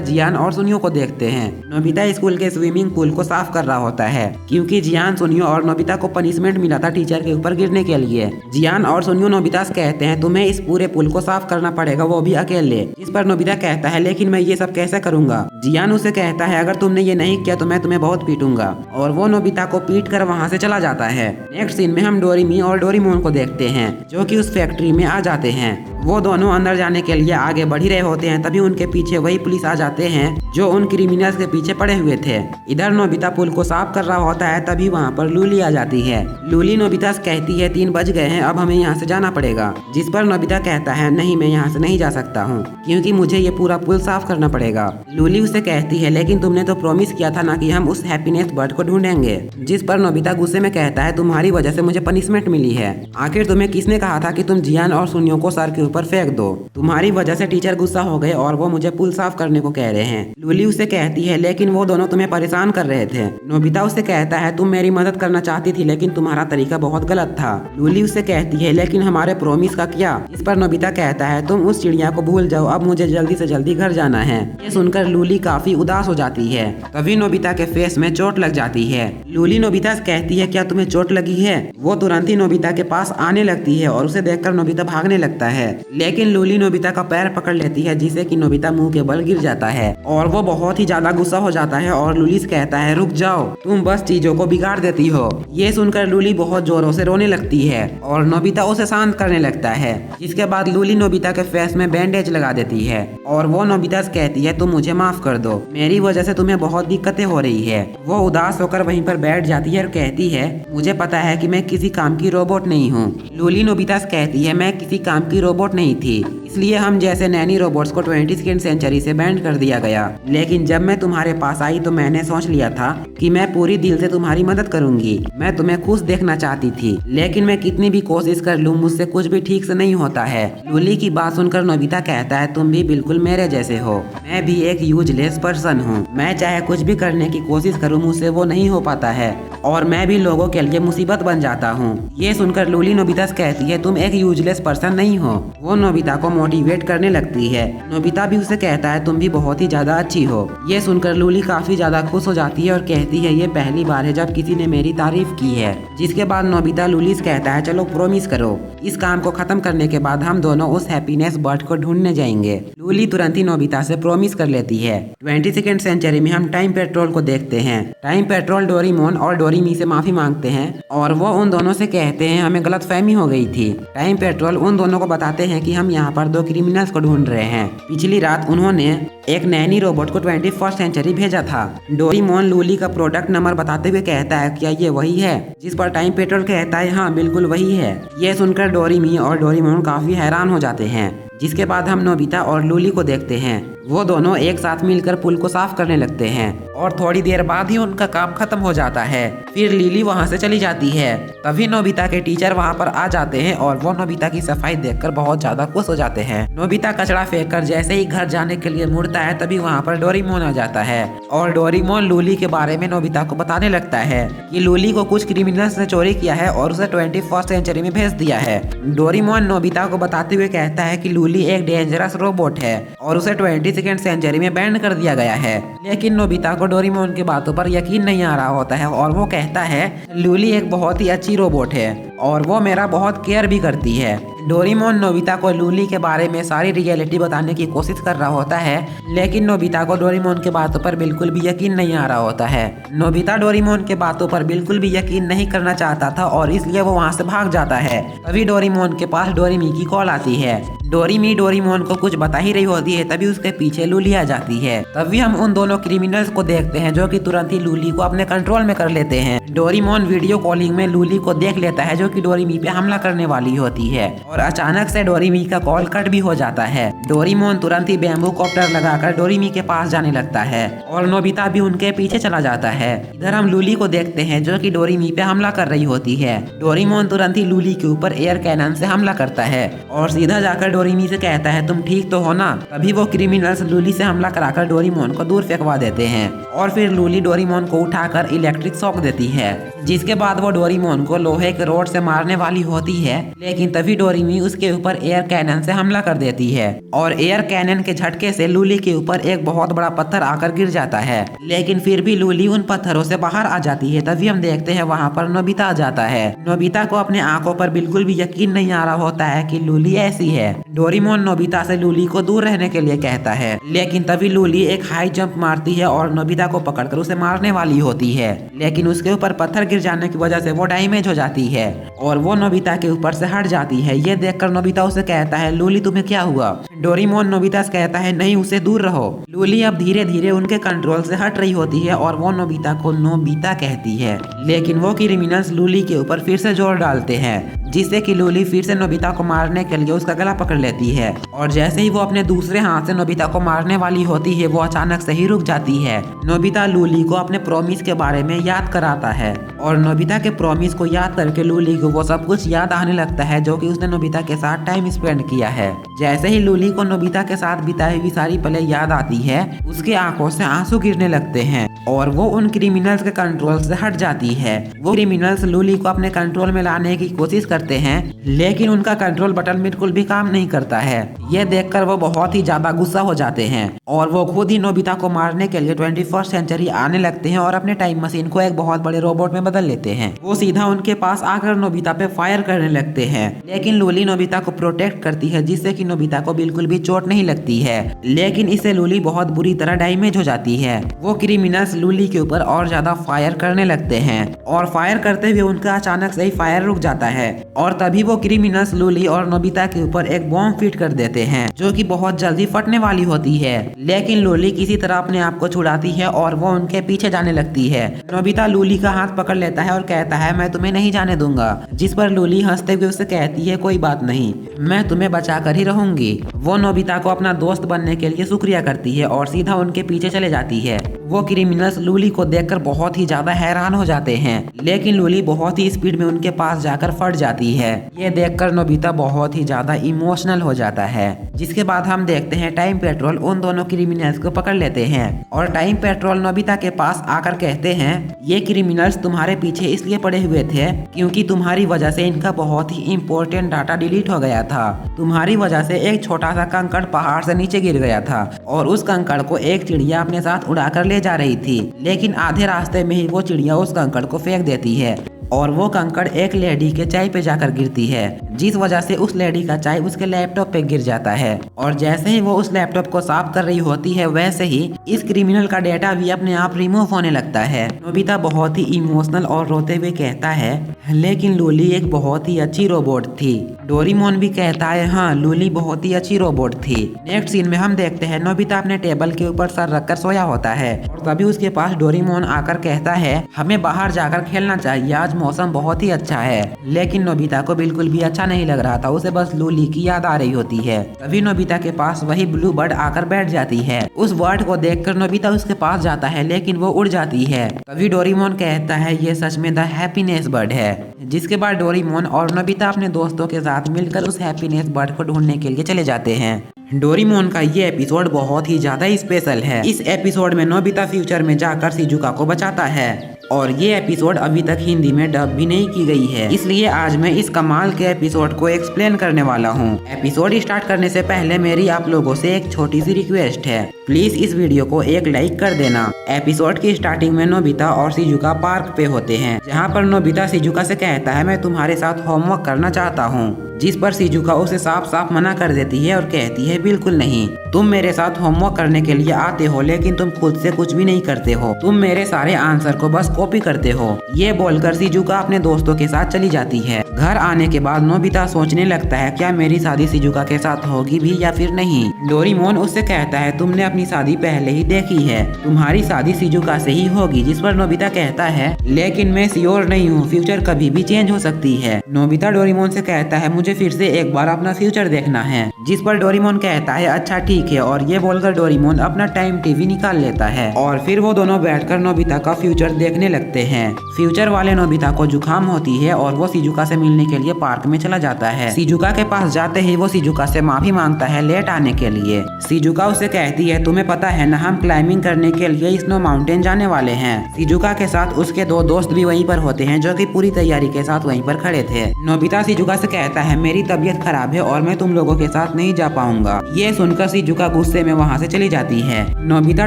जियान और सुनियो को देखते हैं। नोबिता स्कूल के स्विमिंग पूल को साफ कर रहा होता है क्योंकि जियान, सुनियो और नोबिता को पनिशमेंट मिला था टीचर के ऊपर गिरने के लिए। जियान और सुनियो नोबिता से कहते हैं तुम्हें इस पूरे पुल को साफ करना पड़ेगा, वो भी अकेले। इस पर नोबिता कहता है लेकिन मैं ये सब कैसे करूंगा। जियान उसे कहता है अगर तुमने ये नहीं किया तो मैं तुम्हें बहुत पीटूंगा, और वो नोबिता को पीट कर वहाँ से चला जाता है। नेक्स्ट सीन में हम डोरेमी और डोरेमोन को देखते हैं जो कि उस फैक्ट्री में आ जाते हैं। वो दोनों अंदर जाने के लिए आगे बढ़ ही रहे होते हैं, तभी उनके पीछे वही पुलिस आ जाते हैं जो उन क्रिमिनल्स के पीछे पड़े हुए थे। इधर नोबिता पुल को साफ कर रहा होता है, तभी वहाँ पर लूली आ जाती है। लूली नोबिता से कहती है 3 बज गए हैं, अब हमें यहाँ से जाना पड़ेगा। जिस पर नोबिता कहता है नहीं, मैं यहाँ से नहीं जा सकता हूँ क्योंकि मुझे ये पूरा पुल साफ करना पड़ेगा। लूली उसे कहती है लेकिन तुमने तो प्रॉमिस किया था ना कि हम उस हैप्पीनेस बर्ड को ढूंढेंगे। जिस पर नोबिता गुस्से में कहता है तुम्हारी वजह से मुझे पनिशमेंट मिली है। आखिर तुम्हें किसने कहा था कि तुम जियान और सुनियो को सर के ऊपर फेंक दो? तुम्हारी वजह से टीचर गुस्सा हो गए और वो मुझे पुल साफ करने को कह रहे हैं। लूली उसे कहती है लेकिन वो दोनों तुम्हें परेशान कर रहे थे। नोबिता उसे कहता है तुम मेरी मदद करना चाहती थी लेकिन तुम्हारा तरीका बहुत गलत था। लूली उसे कहती है लेकिन हमारे प्रॉमिस का क्या? इस पर नोबिता कहता है तुम उस चिड़िया को भूल जाओ, अब मुझे जल्दी से जल्दी घर जाना है। ये सुनकर लूली काफी उदास हो जाती है। तभी नोबिता के फेस में चोट लग जाती है। लूली नोबिता से कहती है क्या तुम्हें चोट लगी है? वो तुरंत ही नोबिता के पास आने लगती है और उसे देखकर नोबिता भागने लगता है, लेकिन लूली नोबिता का पैर पकड़ लेती है जिससे कि नोबिता मुंह के बल गिर जाता है और वो बहुत ही ज्यादा गुस्सा हो जाता है और लूली से कहता है रुक जाओ, तुम बस चीजों को बिगाड़ देती हो। ये सुनकर लूली बहुत जोरों से रोने लगती है और नोबिता उसे शांत करने लगता है। इसके बाद लूली नोबिता के फेस में बैंडेज लगा देती है और वो नोबिता से कहती है तुम मुझे माफ कर दो, मेरी वजह से तुम्हें बहुत दिक्कतें हो रही है। वो उदास होकर वहीं पर बैठ जाती है और कहती है मुझे पता है कि मैं किसी काम की रोबोट नहीं हूँ। लूली नोबिता से कहती है मैं किसी काम की रोबोट नहीं थी, इसलिए हम जैसे नैनी रोबोट्स को 22वीं सेंचुरी से बैंड कर दिया गया। लेकिन जब मैं तुम्हारे पास आई तो मैंने सोच लिया था कि मैं पूरी दिल से तुम्हारी मदद करूंगी। मैं तुम्हें खुश देखना चाहती थी, लेकिन मैं कितनी भी कोशिश कर लूं मुझसे कुछ भी ठीक से नहीं होता है। लूली की बात सुनकर नोबिता कहता है तुम भी बिल्कुल मेरे जैसे हो, मैं भी एक यूजलेस पर्सन हूँ। मैं चाहे कुछ भी करने की कोशिश करूँ मुझसे वो नहीं हो पाता है और मैं भी लोगों के लिए मुसीबत बन जाता हूँ। ये सुनकर लूली नोबिता से कहती है तुम एक यूजलेस पर्सन नहीं हो। वो नोबिता को मोटिवेट करने लगती है। नोबिता भी उसे कहता है तुम भी बहुत ही ज्यादा अच्छी हो। ये सुनकर लूली काफी ज्यादा खुश हो जाती है और कहती है ये पहली बार है जब किसी ने मेरी तारीफ की है। जिसके बाद नोबिता लूली से कहता है चलो प्रॉमिस करो, इस काम को खत्म करने के बाद हम दोनों उस हैप्पीनेस बर्ड को ढूंढने जाएंगे। लूली तुरंत ही नोबिता से प्रॉमिस कर लेती है। 22वीं सेंचुरी में हम टाइम पेट्रोल को देखते हैं। टाइम पेट्रोल डोरेमोन और डोरेमी से माफी मांगते हैं और वो उन दोनों से कहते हैं हमें गलतफहमी हो गई थी। टाइम पेट्रोल उन दोनों को बताते हैं कि हम यहाँ पर 2 क्रिमिनल्स को ढूंढ रहे हैं। पिछली रात उन्होंने एक नैनी रोबोट को 21वीं सेंचुरी भेजा था। डोरेमोन लूली का प्रोडक्ट नंबर बताते हुए कहता है क्या ये वही है? जिस पर टाइम पेट्रोल कहता है हाँ बिल्कुल वही है। ये सुनकर डोरेमी और डोरेमोन काफी हैरान हो जाते हैं। जिसके बाद हम नोबिता और लूली को देखते हैं। वो दोनों एक साथ मिलकर पुल को साफ करने लगते हैं और थोड़ी देर बाद ही उनका काम खत्म हो जाता है। फिर लिली वहाँ से चली जाती है। तभी नोबिता के टीचर वहाँ पर आ जाते हैं और वो नोबिता की सफाई देखकर बहुत ज्यादा खुश हो जाते हैं। नोबिता कचरा फेंककर जैसे ही घर जाने के लिए मुड़ता है तभी वहाँ पर डोरेमोन आ जाता है और डोरेमोन लूली के बारे में नोबिता को बताने लगता है कि लूली को कुछ क्रिमिनल्स ने चोरी किया है और उसे 21वीं सेंचुरी में भेज दिया है। डोरेमोन नोबिता को बताते हुए कहता है कि लूली एक डेंजरस रोबोट है और उसे 22वीं सेंचुरी में बैंड कर दिया गया है। लेकिन नोबिता को डोरेमोन की बातों पर यकीन नहीं आ रहा होता है और वो कहता है लूली एक बहुत ही अच्छी रोबोट है और वो मेरा बहुत केयर भी करती है। डोरेमोन नोबिता को लूली के बारे में सारी रियलिटी बताने की कोशिश कर रहा होता है, लेकिन नोबिता को डोरेमोन की बातों पर बिल्कुल भी यकीन नहीं आ रहा होता है। नोबिता डोरेमोन के बातों पर बिल्कुल भी यकीन नहीं करना चाहता था और इसलिए वो वहाँ से भाग जाता है। तभी डोरेमोन के पास डोरेमी की कॉल आती है। डोरेमी डोरेमोन को कुछ बता ही रही होती है, तभी उसके पीछे लूली आ जाती है। तभी हम उन दोनों क्रिमिनल्स को देखते हैं जो कि तुरंत ही लूली को अपने कंट्रोल में कर लेते हैं। डोरेमोन वीडियो कॉलिंग में लूली को देख लेता है जो जो कि डोरेमी पे हमला करने वाली होती है और अचानक से डोरेमी का कॉल कट भी हो जाता है। डोरेमोन तुरंत ही बैम्बू कॉप्टर लगाकर डोरेमी के पास जाने लगता है और नोबिता भी उनके पीछे चला जाता है। इधर हम लूली को देखते हैं जो कि डोरेमी पे हमला कर रही होती है। डोरेमोन तुरंत ही लूली के ऊपर एयर कैनन से हमला करता है और सीधा जाकर डोरेमी से कहता है तुम ठीक तो हो ना। तभी वो क्रिमिनल्स लूली से हमला कराकर डोरेमोन को दूर फेंकवा देते हैं और फिर लूली डोरेमोन को उठाकर इलेक्ट्रिक शॉक देती है, जिसके बाद वो डोरेमोन को लोहे के रोड से मारने वाली होती है। लेकिन तभी डोरेमी उसके ऊपर एयर कैनन से हमला कर देती है और एयर कैनन के झटके से लूली के ऊपर एक बहुत बड़ा पत्थर आकर गिर जाता है। लेकिन फिर भी लूली उन पत्थरों से बाहर आ जाती है। तभी हम देखते हैं वहाँ पर नोबिता आ जाता है। नोबिता को अपने आंखों पर बिल्कुल भी यकीन नहीं आ रहा होता है कि लूली ऐसी है। डोरेमोन नोबिता से लूली को दूर रहने के लिए कहता है, लेकिन तभी लूली एक हाई जंप मारती है और नोबिता को पकड़कर उसे मारने वाली होती है। लेकिन उसके ऊपर पत्थर गिर जाने की वजह से वो डैमेज हो जाती है और वो नोबिता के ऊपर से हट जाती है। ये देखकर नोबिता उसे कहता है लूली तुम्हें क्या हुआ। डोरेमोन नोबिता से कहता है नहीं, उसे दूर रहो। लूली अब धीरे धीरे उनके कंट्रोल से हट रही होती है और वो नोबिता को नोबिता कहती है। लेकिन वो क्रिमिनल्स लूली के ऊपर फिर से जोर डालते हैं, जिससे कि लूली फिर से नोबिता को मारने के लिए उसका गला पकड़ लेती है और जैसे ही वो अपने दूसरे हाथ से नोबिता को मारने वाली होती है वो अचानक से ही रुक जाती है। नोबिता लूली को अपने प्रॉमिस के बारे में याद कराता है और नोबिता के प्रॉमिस को याद करके लूली को वो सब कुछ याद आने लगता है जो कि उसने नोबिता के साथ टाइम स्पेंड किया है। जैसे ही लूली को नोबिता के साथ बिताई हुई सारी पलें याद आती है उसके आंखों से आंसू गिरने लगते हैं और वो उन क्रिमिनल्स के कंट्रोल से हट जाती है। वो क्रिमिनल्स लूली को अपने कंट्रोल में लाने की कोशिश करते हैं लेकिन उनका कंट्रोल बटन बिल्कुल भी काम नहीं करता है। ये देखकर वो बहुत ही ज्यादा गुस्सा हो जाते हैं और वो खुद ही नोबिता को मारने के लिए 21st सेंचुरी आने लगते हैं और अपने टाइम मशीन को एक बहुत बड़े रोबोट में बदल लेते हैं। वो सीधा उनके पास आकर नोबिता पे फायर करने लगते हैं लेकिन लूली नोबिता को प्रोटेक्ट करती है जिससे कि नोबिता को बिल्कुल भी चोट नहीं लगती है। लेकिन इससे लूली बहुत बुरी तरह डैमेज हो जाती है। वो क्रिमिनल्स लूली के ऊपर और ज्यादा फायर करने लगते हैं और फायर करते हुए उनका अचानक से ही फायर रुक जाता है और तभी वो क्रिमिनल्स लूली और नोबिता के ऊपर एक बॉम्ब फिट कर देते हैं जो कि बहुत जल्दी फटने वाली होती है। लेकिन लूली किसी तरह अपने आप को छुड़ाती है और वो उनके पीछे जाने लगती है। नोबिता लूली का हाथ पकड़ लेता है और कहता है मैं तुम्हें नहीं जाने दूंगा, जिस पर लूली हंसते हुए उससे कहती है कोई बात नहीं, मैं तुम्हें बचा कर ही रहूंगी। वो नोबिता को अपना दोस्त बनने के लिए शुक्रिया करती है और सीधा उनके पीछे चले जाती है। वो क्रिमिनल्स लूली को देखकर बहुत ही ज्यादा हैरान हो जाते हैं लेकिन लूली बहुत ही स्पीड में उनके पास जाकर फट जाती है। ये देखकर नोबिता बहुत ही ज्यादा इमोशनल हो जाता है। जिसके बाद हम देखते हैं टाइम पेट्रोल उन दोनों क्रिमिनल्स को पकड़ लेते हैं और टाइम पेट्रोल नोबिता के पास आकर कहते हैं ये क्रिमिनल्स तुम्हारे पीछे इसलिए पड़े हुए थे क्योंकि तुम्हारी वजह से इनका बहुत ही इम्पोर्टेंट डाटा डिलीट हो गया था। तुम्हारी वजह से एक छोटा सा कंकड़ पहाड़ से नीचे गिर गया था और उस कंकड़ को एक चिड़िया अपने साथ उड़ाकर ले जा रही थी, लेकिन आधे रास्ते में ही वो चिड़िया उस कंकड़ को फेंक देती है और वो कंकड़ एक लेडी के चाय पे जाकर गिरती है, जिस वजह से उस लेडी का चाय उसके लैपटॉप पे गिर जाता है और जैसे ही वो उस लैपटॉप को साफ कर रही होती है वैसे ही इस क्रिमिनल का डेटा भी अपने आप रिमूव होने लगता है। नोबिता बहुत ही इमोशनल और रोते हुए कहता है लेकिन लूली एक बहुत ही अच्छी रोबोट थी। डोरेमोन भी कहता है हाँ लूली बहुत ही अच्छी रोबोट थी। नेक्स्ट सीन में हम देखते हैं नोबिता अपने टेबल के ऊपर सर रखकर सोया होता है और तभी उसके पास डोरेमोन आकर कहता है हमें बाहर जाकर खेलना चाहिए, आज मौसम बहुत ही अच्छा है। लेकिन नोबिता को बिल्कुल भी अच्छा नहीं लग रहा था, उसे बस लूली की याद आ रही होती है। तभी नोबिता के पास वही ब्लू बर्ड आकर बैठ जाती है। उस बर्ड को देखकर नोबिता उसके पास जाता है लेकिन वो उड़ जाती है। तभी डोरेमोन कहता है ये सच में द हैप्पीनेस बर्ड है। जिसके बाद डोरेमोन और नोबिता अपने दोस्तों के साथ मिलकर उस हैप्पीनेस बर्ड को ढूंढने के लिए चले जाते हैं। डोरेमोन का ये एपिसोड बहुत ही ज्यादा स्पेशल है। इस एपिसोड में नोबिता फ्यूचर में जाकर शिजुका को बचाता है और ये एपिसोड अभी तक हिंदी में डब भी नहीं की गई है, इसलिए आज मैं इस कमाल के एपिसोड को एक्सप्लेन करने वाला हूँ। एपिसोड स्टार्ट करने से पहले मेरी आप लोगों से एक छोटी सी रिक्वेस्ट है, प्लीज इस वीडियो को एक लाइक कर देना। एपिसोड की स्टार्टिंग में नोबिता और शिजुका पार्क पे होते हैं, जहाँ पर नोबिता शिजुका से कहता है मैं तुम्हारे साथ होमवर्क करना चाहता हूँ, जिस पर शिजुका उसे साफ साफ मना कर देती है और कहती है बिल्कुल नहीं, तुम मेरे साथ होमवर्क करने के लिए आते हो लेकिन तुम खुद से कुछ भी नहीं करते हो, तुम मेरे सारे आंसर को बस कॉपी करते हो। ये बोलकर शिजुका अपने दोस्तों के साथ चली जाती है। घर आने के बाद नोबिता सोचने लगता है क्या मेरी शादी शिजुका के साथ होगी भी या फिर नहीं। डोरेमोन उससे कहता है तुमने अपनी अपनी शादी पहले ही देखी है, तुम्हारी शादी शिजुका से ही होगी। जिस पर नोबिता कहता है लेकिन मैं श्योर नहीं हूँ, फ्यूचर कभी भी चेंज हो सकती है। नोबिता डोरेमोन से कहता है मुझे फिर से एक बार अपना फ्यूचर देखना है। जिस पर डोरेमोन कहता है अच्छा ठीक है, और ये बोलकर डोरेमोन अपना टाइम टीवी निकाल लेता है और फिर वो दोनों बैठकर नोबिता का फ्यूचर देखने लगते हैं। फ्यूचर वाले नोबिता को जुकाम होती है और वो शिजुका से मिलने के लिए पार्क में चला जाता है। शिजुका के पास जाते ही वो शिजुका से माफी मांगता है लेट आने के लिए। शिजुका उसे कहती है तुम्हें पता है ना, हम क्लाइंबिंग करने के लिए स्नो माउंटेन जाने वाले हैं। शिजुका के साथ उसके दो दोस्त भी वहीं पर होते हैं जो कि पूरी तैयारी के साथ वहीं पर खड़े थे। नोबिता शिजुका से कहता है मेरी तबीयत खराब है और मैं तुम लोगों के साथ नहीं जा पाऊंगा। ये सुनकर शिजुका गुस्से में वहाँ से चली जाती है। नोबिता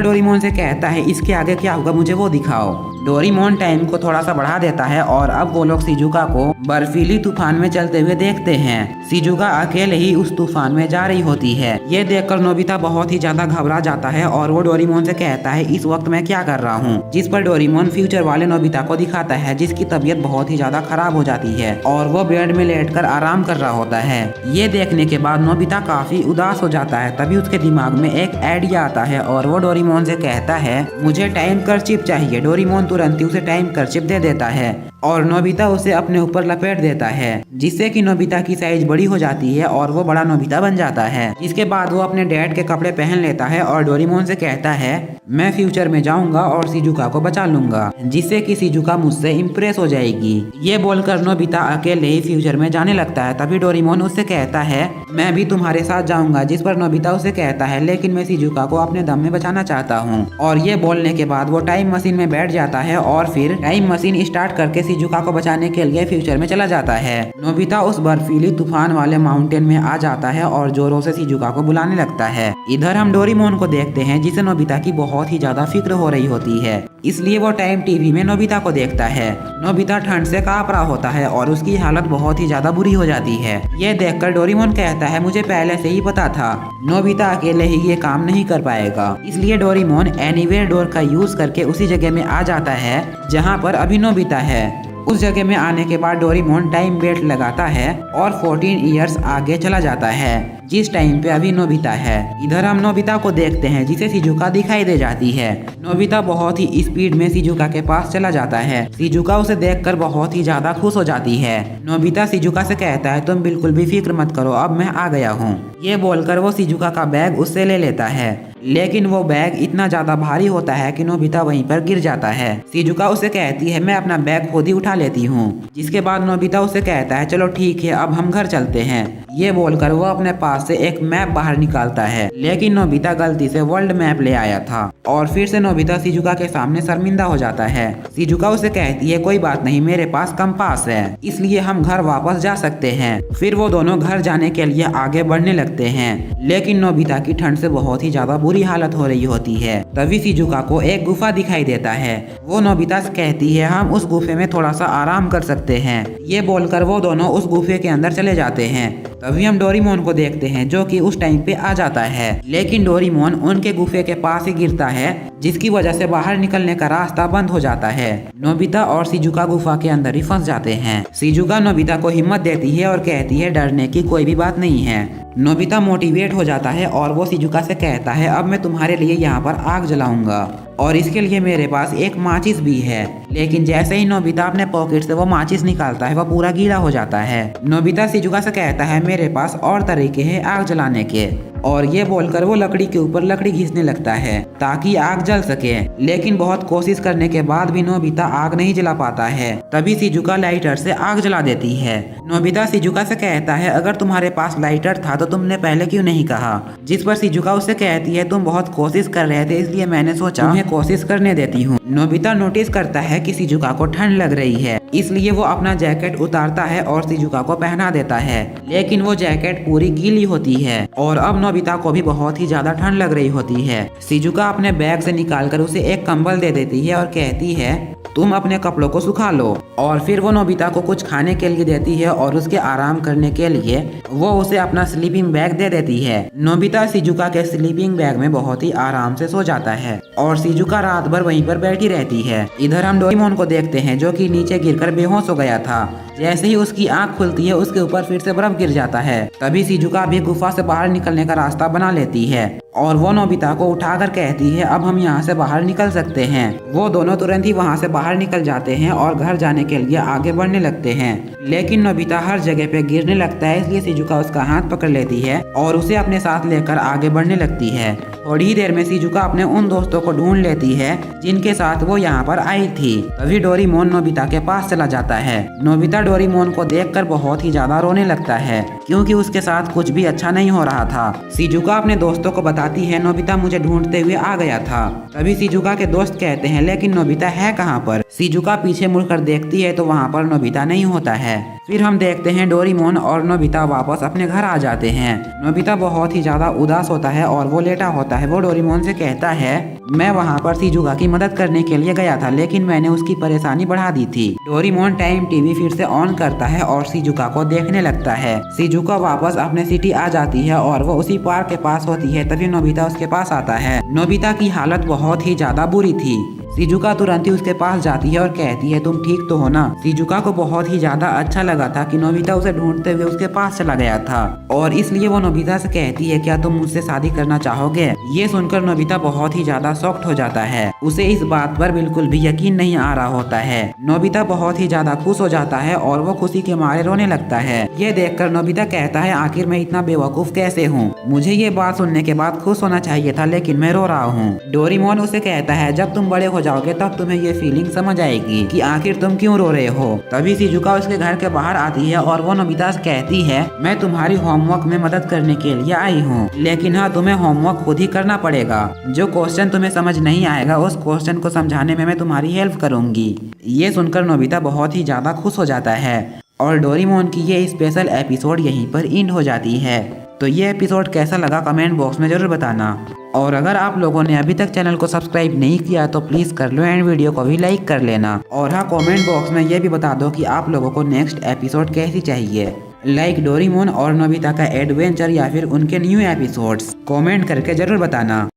डोरेमोन से कहता है इसके आगे क्या होगा मुझे वो दिखाओ। डोरेमोन टाइम को थोड़ा सा बढ़ा देता है और अब वो लोग शिजुका को बर्फीली तूफान में चलते हुए देखते हैं। शिजुका अकेले ही उस तूफान में जा रही होती है। ये देखकर नोबिता बहुत ही ज्यादा घबरा जाता है और वो डोरेमोन से कहता है इस वक्त मैं क्या कर रहा हूँ। जिस पर डोरेमोन फ्यूचर वाले नोबिता को दिखाता है जिसकी तबीयत बहुत ही ज्यादा खराब हो जाती है और वो बेड में लेटकर आराम कर रहा होता है। ये देखने के बाद नोबिता काफी उदास हो जाता है। तभी उसके दिमाग में एक आइडिया आता है और वो डोरेमोन से कहता है मुझे टाइम कर्चिप चाहिए। डोरेमोन तुरंत ही उसे टाइम कर्चिप दे देता है और नोबिता उसे अपने ऊपर लपेट देता है जिससे कि नोबिता की साइज बड़ी हो जाती है और वो बड़ा नोबिता बन जाता है। इसके बाद वो अपने डैड के कपड़े पहन लेता है और डोरेमोन से कहता है मैं फ्यूचर में जाऊंगा और शिजुका को बचा लूंगा, जिससे कि शिजुका मुझसे इम्प्रेस हो जाएगी। ये बोलकर नोबिता अकेले ही फ्यूचर में जाने लगता है। तभी डोरेमोन उससे कहता है मैं भी तुम्हारे साथ जाऊंगा। जिस पर नोबिता उसे कहता है लेकिन मैं शिजुका को अपने दम में बचाना चाहता हूँ। और ये बोलने के बाद वो टाइम मशीन में बैठ जाता है और फिर टाइम मशीन स्टार्ट करके शिजुका को बचाने के लिए फ्यूचर में चला जाता है। नोबिता उस बर्फीली तूफान वाले माउंटेन में आ जाता है और जोरों से शिजुका को बुलाने लगता है। इधर हम डोरेमोन को देखते हैं जिसे नोबिता की बहुत ही ज्यादा फिक्र हो रही होती है, इसलिए वो टाइम टीवी में नोबिता को देखता है। नोबिता ठंड से कांप रहा होता है और उसकी हालत बहुत ही ज्यादा बुरी हो जाती है। ये देखकर डोरेमोन कहता है मुझे पहले से ही पता था नोबिता अकेले ही ये काम नहीं कर पाएगा। इसलिए डोरेमोन एनीवेयर डोर का यूज करके उसी जगह में आ जाता है जहाँ पर अभी नोबिता है। उस जगह में आने के बाद डोरेमोन टाइम बेल्ट लगाता है और 14 इयर्स आगे चला जाता है जिस टाइम पे अभी नोबिता है। इधर हम नोबिता को देखते हैं जिसे शिजुका दिखाई दे जाती है। नोबिता बहुत ही स्पीड में शिजुका के पास चला जाता है। शिजुका उसे देखकर बहुत ही ज्यादा खुश हो जाती है। नोबिता शिजुका से कहता है तुम बिल्कुल भी फिक्र मत करो, अब मैं आ गया हूँ। ये बोलकर वो शिजुका का बैग उससे ले लेता है, लेकिन वो बैग इतना ज्यादा भारी होता है कि नोबिता वहीं पर गिर जाता है। शिजुका उसे कहती है मैं अपना बैग खुद ही उठा लेती हूँ। जिसके बाद नोबिता उसे कहता है चलो ठीक है अब हम घर चलते हैं। ये बोलकर वो अपने पास से एक मैप बाहर निकालता है, लेकिन नोबिता गलती से वर्ल्ड मैप ले आया था और फिर से नोबिता शिजुका के सामने शर्मिंदा हो जाता है। शिजुका उसे कहती है कोई बात नहीं, मेरे पास कंपास है, इसलिए हम घर वापस जा सकते हैं। फिर वो दोनों घर जाने के लिए आगे बढ़ने लगते हैं, लेकिन नोबिता की ठंड से बहुत ही ज्यादा बुरी हालत हो रही होती है। तभी शिजुका को एक गुफा दिखाई देता है। वो नोबिता से कहती है हम उस गुफे में थोड़ा सा आराम कर सकते हैं। ये बोलकर वो दोनों उस गुफे के अंदर चले जाते हैं। तभी हम डोरेमोन को देखते हैं जो कि उस टाइम पे आ जाता है, लेकिन डोरेमोन उनके गुफे के पास ही गिरता है जिसकी वजह से बाहर निकलने का रास्ता बंद हो जाता है। नोबिता और शिजुका गुफा के अंदर ही फंस जाते हैं। शिजुका नोबिता को हिम्मत देती है और कहती है डरने की कोई भी बात नहीं है। नोबिता मोटिवेट हो जाता है और वो शिजुका से कहता है अब मैं तुम्हारे लिए यहाँ पर आग जलाऊंगा और इसके लिए मेरे पास एक माचिस भी है। लेकिन जैसे ही नोबिता अपने पॉकेट से वो माचिस निकालता है वह पूरा गीला हो जाता है। नोबिता शिजुका से कहता है मेरे पास और तरीके हैं आग जलाने के, और ये बोलकर वो लकड़ी के ऊपर लकड़ी घिसने लगता है ताकि आग जल सके। लेकिन बहुत कोशिश करने के बाद भी नोबिता आग नहीं जला पाता है। तभी शिजुका लाइटर से आग जला देती है। नोबिता शिजुका से कहता है अगर तुम्हारे पास लाइटर था तो तुमने पहले क्यों नहीं कहा। जिस पर शिजुका उससे कहती है तुम बहुत कोशिश कर रहे थे इसलिए मैंने सोचा तुम्हें कोशिश करने देती हूँ। नोबिता नोटिस करता है कि शिजुका को ठंड लग रही है, इसलिए वो अपना जैकेट उतारता है और शिजुका को पहना देता है, लेकिन वो जैकेट पूरी गीली होती है और अब नोबिता को भी बहुत ही ज्यादा ठंड लग रही होती है। शिजुका अपने बैग से निकालकर उसे एक कंबल दे देती है और कहती है तुम अपने कपड़ों को सुखा लो, और फिर वो नोबिता को कुछ खाने के लिए देती है और उसके आराम करने के लिए वो उसे अपना स्लीपिंग बैग दे देती है। नोबिता शिजुका के स्लीपिंग बैग में बहुत ही आराम से सो जाता है और शिजुका रात भर वहीं पर बैठी रहती है। इधर हम डोरेमोन को देखते हैं जो कि नीचे गिरकर बेहोश हो गया था जैसे ही उसकी आंख खुलती है उसके ऊपर फिर से बर्फ गिर जाता है। तभी शिजुका भी गुफा से बाहर निकलने का रास्ता बना लेती है और वो नोबिता को उठाकर कहती है अब हम यहाँ से बाहर निकल सकते हैं। वो दोनों तुरंत ही वहाँ से बाहर निकल जाते हैं और घर जाने के लिए आगे बढ़ने लगते हैं। लेकिन नोबिता हर जगह पे गिरने लगता है, इसलिए शिजुका उसका हाथ पकड़ लेती है और उसे अपने साथ लेकर आगे बढ़ने लगती है। थोड़ी ही देर में शिजुका अपने उन दोस्तों को ढूंढ लेती है जिनके साथ वो यहाँ पर आई थी। तभी डोरेमोन नोबिता के पास चला जाता है। नोबिता डोरेमोन को देखकर बहुत ही ज्यादा रोने लगता है क्योंकि उसके साथ कुछ भी अच्छा नहीं हो रहा था। शिजुका अपने दोस्तों को बताती है नोबिता मुझे ढूंढते हुए आ गया था। तभी शिजुका के दोस्त कहते हैं लेकिन नोबिता है कहाँ पर। शिजुका पीछे मुड़कर देखती है तो वहाँ पर नोबिता नहीं होता है। फिर हम देखते हैं डोरेमोन और नोबिता वापस अपने घर आ जाते हैं। नोबिता बहुत ही ज्यादा उदास होता है और वो लेटा होता है। वो डोरेमोन से कहता है मैं वहाँ पर शिजुका की मदद करने के लिए गया था लेकिन मैंने उसकी परेशानी बढ़ा दी थी। डोरेमोन टाइम टीवी फिर से ऑन करता है और शिजुका को देखने लगता है। शिजुका वापस अपने सिटी आ जाती है और वो उसी पार्क के पास होती है। तभी नोबिता उसके पास आता है। नोबिता की हालत बहुत ही ज्यादा बुरी थी। शिजुका तुरंत ही उसके पास जाती है और कहती है तुम ठीक तो हो ना। शिजुका को बहुत ही ज्यादा अच्छा लगा था कि नोबिता उसे ढूंढते हुए उसके पास चला गया था और इसलिए वो नोबिता से कहती है क्या तुम मुझसे शादी करना चाहोगे। ये सुनकर नोबिता बहुत ही ज्यादा शॉक्ड हो जाता है। उसे इस बात पर बिल्कुल भी यकीन नहीं आ रहा होता है। नोबिता बहुत ही ज्यादा खुश हो जाता है और वो खुशी के मारे रोने लगता है। ये देखकर नोबिता कहता है आखिर मैं इतना बेवकूफ कैसे हूँ। मुझे ये बात सुनने के बाद खुश होना चाहिए था लेकिन मैं रो रहा हूँ। डोरेमोन उसे कहता है जब तुम बड़े हो जाओगे तब तुम्हें ये फीलिंग समझ आएगी कि आखिर तुम क्यों रो रहे हो। तभी शिजुका उसके घर के बाहर आती है और वो नोबिता से कहती है मैं तुम्हारी होमवर्क में मदद करने के लिए आई हूँ लेकिन हाँ तुम्हें होमवर्क खुद ही करना पड़ेगा। जो क्वेश्चन तुम्हें समझ नहीं आएगा उस क्वेश्चन को समझाने में मैं तुम्हारी हेल्प करूंगी। ये सुनकर नोबिता बहुत ही ज्यादा खुश हो जाता है और डोरेमोन की ये स्पेशल एपिसोड यहीं पर एंड हो जाती है। तो ये एपिसोड कैसा लगा कमेंट बॉक्स में जरूर बताना और अगर आप लोगों ने अभी तक चैनल को सब्सक्राइब नहीं किया तो प्लीज कर लो एंड वीडियो को भी लाइक कर लेना। और हाँ कमेंट बॉक्स में ये भी बता दो कि आप लोगों को नेक्स्ट एपिसोड कैसी चाहिए, लाइक डोरेमोन और नोबिता का एडवेंचर या फिर उनके न्यू एपिसोड्स। कमेंट करके जरूर बताना।